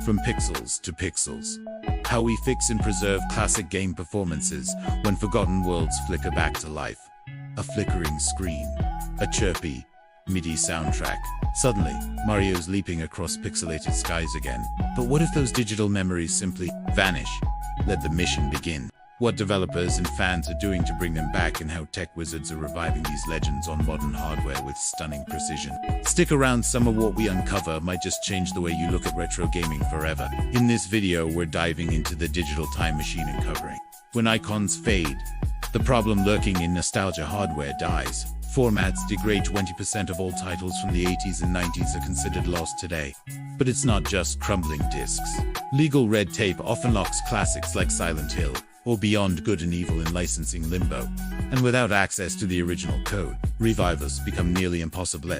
From pixels to pixels. How we fix and preserve classic game performances when forgotten worlds flicker back to life. A flickering screen. A chirpy, MIDI soundtrack. Suddenly, Mario's leaping across pixelated skies again. But what if those digital memories simply vanish? Let the mission begin. What developers and fans are doing to bring them back, and how tech wizards are reviving these legends on modern hardware with stunning precision. Stick around, some of what we uncover might just change the way you look at retro gaming forever. In this video, we're diving into the digital time machine, uncovering when icons fade, the problem lurking in nostalgia hardware dies. Formats degrade. 20% of all titles from the 80s and 90s are considered lost today. But it's not just crumbling discs. Legal red tape often locks classics like Silent Hill or Beyond Good and Evil in licensing limbo. And without access to the original code, revivals become nearly impossible.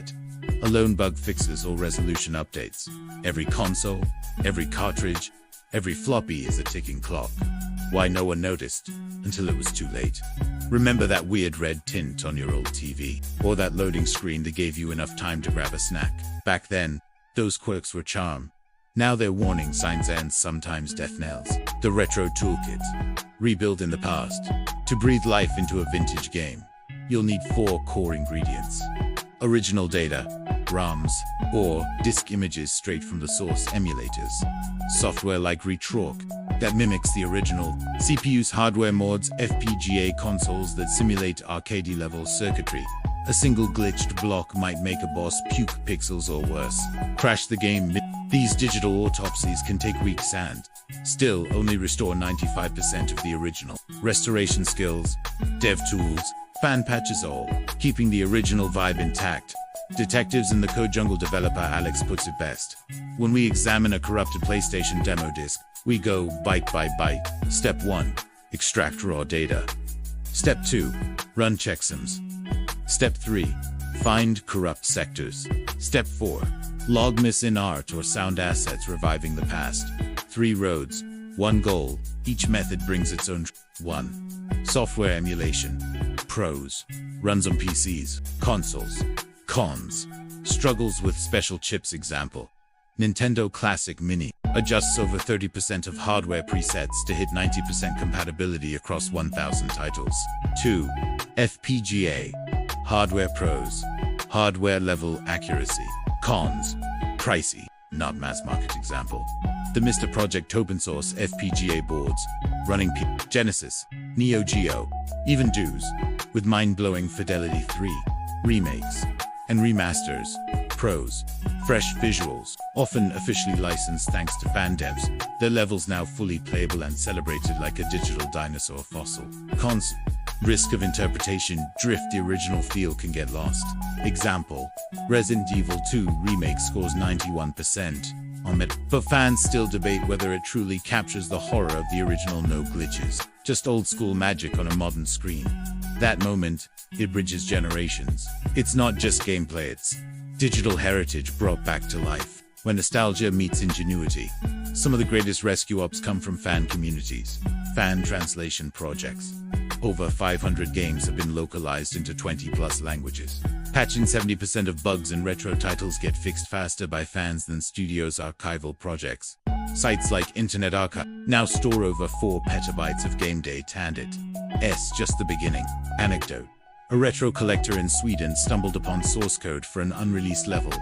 Alone bug fixes or resolution updates. Every console, every cartridge, every floppy is a ticking clock. Why no one noticed until it was too late. Remember that weird red tint on your old TV, or that loading screen that gave you enough time to grab a snack? Back then, those quirks were charm. Now they're warning signs and sometimes death knells. The Retro Toolkit. Rebuild in the past. To breathe life into a vintage game, you'll need 4 core ingredients. Original data, ROMs, or disk images straight from the source. Emulators. Software like Retroc that mimics the original. CPUs, hardware mods, FPGA consoles that simulate arcade-level circuitry. A single glitched block might make a boss puke pixels or worse. Crash the game. These digital autopsies can take weeks and still only restore 95% of the original. Restoration skills, dev tools, fan patches, all keeping the original vibe intact. Detectives in the Code Jungle. Developer Alex puts it best. When we examine a corrupted PlayStation demo disc, we go byte by byte. Step 1. Extract raw data. Step 2. Run checksums. Step 3. Find corrupt sectors. Step 4. Log missing art or sound assets, reviving the past. 3 roads, 1 goal. Each method brings its own 1. Software emulation. Pros. Runs on PCs, consoles. Cons. Struggles with special chips. Example. Nintendo Classic Mini adjusts over 30% of hardware presets to hit 90% compatibility across 1,000 titles. 2. FPGA. Hardware pros. Hardware level accuracy. Cons. Pricey, not mass market. Example. The Mr. Project open source FPGA boards running Genesis, Neo Geo, even DOS, with mind-blowing Fidelity 3 remakes and remasters. Pros. Fresh visuals, often officially licensed thanks to fan devs. Their levels now fully playable and celebrated like a digital dinosaur fossil. Cons. Risk of interpretation drift. The original feel can get lost. Example. Resident Evil 2 remake scores 91% on Metacritic, but fans still debate whether it truly captures the horror of the original. No glitches, just old school magic on a modern screen. That moment, it bridges generations. It's not just gameplay, it's digital heritage brought back to life. When nostalgia meets ingenuity, some of the greatest rescue ops come from fan communities. Fan translation projects. Over 500 games have been localized into 20+ languages. Patching 70% of bugs in retro titles get fixed faster by fans than studios' archival projects. Sites like Internet Archive now store over 4 petabytes of game data, and it's just the beginning. Anecdote. A retro collector in Sweden stumbled upon source code for an unreleased level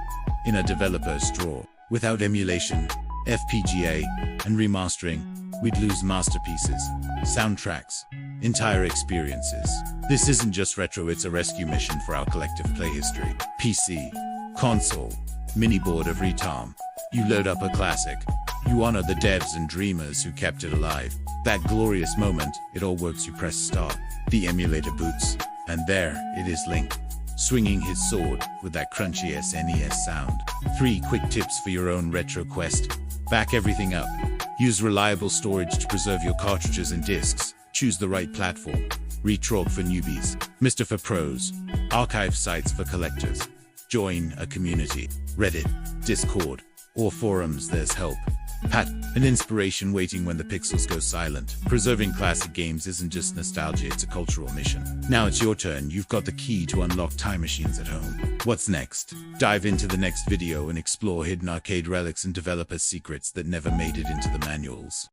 in a developer's drawer. Without emulation, FPGA, and remastering, we'd lose masterpieces, soundtracks, entire experiences. This isn't just retro, it's a rescue mission for our collective play history. PC, console, mini board. Every time you load up a classic, you honor the devs and dreamers who kept it alive. That glorious moment, it all works. You press start, the emulator boots, and there it is, Link, swinging his sword with that crunchy SNES sound. 3 quick tips for your own retro quest. Back everything up. Use reliable storage to preserve your cartridges and discs. Choose the right platform. Retroc for newbies. Mr. for pros. Archive sites for collectors. Join a community. Reddit, Discord, or forums. There's help. Pat, an inspiration waiting when the pixels go silent. Preserving classic games isn't just nostalgia, it's a cultural mission. Now it's your turn. You've got the key to unlock time machines at home. What's next? Dive into the next video and explore hidden arcade relics and developer secrets that never made it into the manuals.